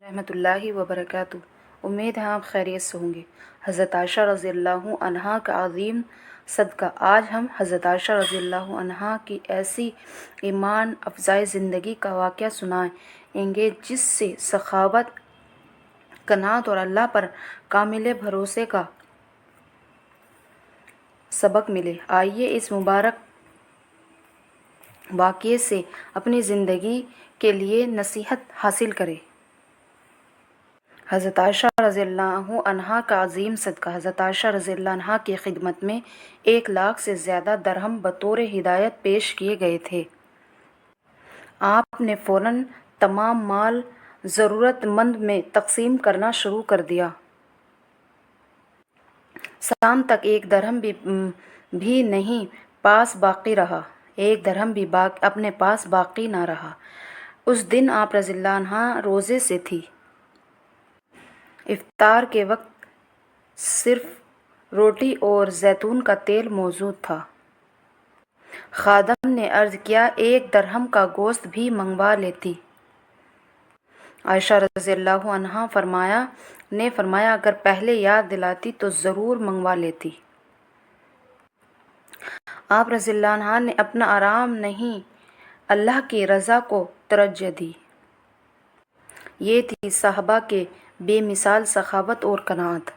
رحمۃ اللہ وبرکاتہ۔ امید ہے آپ خیریت سے ہوں گے۔ حضرت عائشہ رضی اللہ عنہا کا عظیم صدقہ۔ آج ہم حضرت عائشہ رضی اللہ عنہا کی ایسی ایمان افزائی زندگی کا واقعہ سنائیں گے جس سے سخاوت، قناعت اور اللہ پر کامل بھروسے کا سبق ملے۔ آئیے اس مبارک واقعے سے اپنی زندگی کے لیے نصیحت حاصل کریں۔ حضرت عائشہ رضی اللہ عنہا کا عظیم صدقہ۔ حضرت عائشہ رضی اللہ عنہا کی خدمت میں 1,00,000 سے زیادہ درہم بطور ہدیہ پیش کیے گئے تھے۔ آپ نے فوراً تمام مال ضرورت مند میں تقسیم کرنا شروع کر دیا۔ شام تک 1 درہم بھی نہیں پاس باقی رہا۔ 1 درہم بھی اپنے پاس باقی نہ رہا۔ اس دن آپ رضی اللہ عنہا روزے سے تھی۔ افطار کے وقت صرف روٹی اور زیتون کا تیل موجود تھا۔ خادم نے عرض کیا 1 درہم کا گوشت بھی منگوا لیتی۔ عائشہ رضی اللہ عنہا نے فرمایا اگر پہلے یاد دلاتی تو ضرور منگوا لیتی۔ آپ رضی اللہ عنہا نے اپنا آرام نہیں، اللہ کی رضا کو ترجیح دی۔ یہ تھی صحابہ کے بے مثال سخاوت اور قناعت۔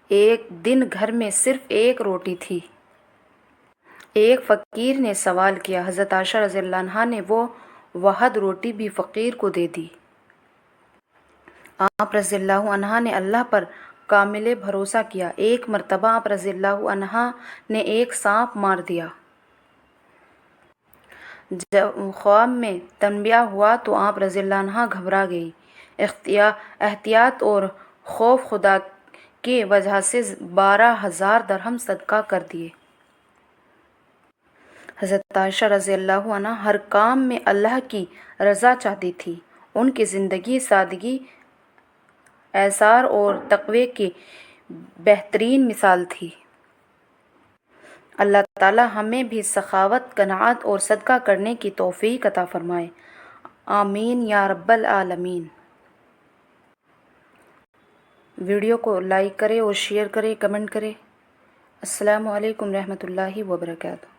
ایک دن گھر میں صرف 1 روٹی تھی۔ ایک فقیر نے سوال کیا۔ حضرت عائشہ رضی اللہ عنہا نے وہ واحد روٹی بھی فقیر کو دے دی۔ آپ رضی اللہ عنہا نے اللہ پر کامل بھروسہ کیا۔ ایک مرتبہ آپ رضی اللہ عنہا نے ایک سانپ مار دیا۔ جب خواب میں تنبیہ ہوا تو آپ رضی اللہ عنہا گھبرا گئیں۔ احتیاط اور خوف خدا کی وجہ سے 12,000 درہم صدقہ کر دیے۔ حضرت عائشہ رضی اللہ عنہا ہر کام میں اللہ کی رضا چاہتی تھی۔ ان کی زندگی سادگی، ایثار اور تقوی کی بہترین مثال تھی۔ اللہ تعالی ہمیں بھی سخاوت، قناعت اور صدقہ کرنے کی توفیق عطا فرمائے۔ آمین یا رب العالمین۔ ویڈیو کو لائک کریں اور شیئر کریں، کمنٹ کریں۔ السلام علیکم رحمۃ اللہ وبرکاتہ۔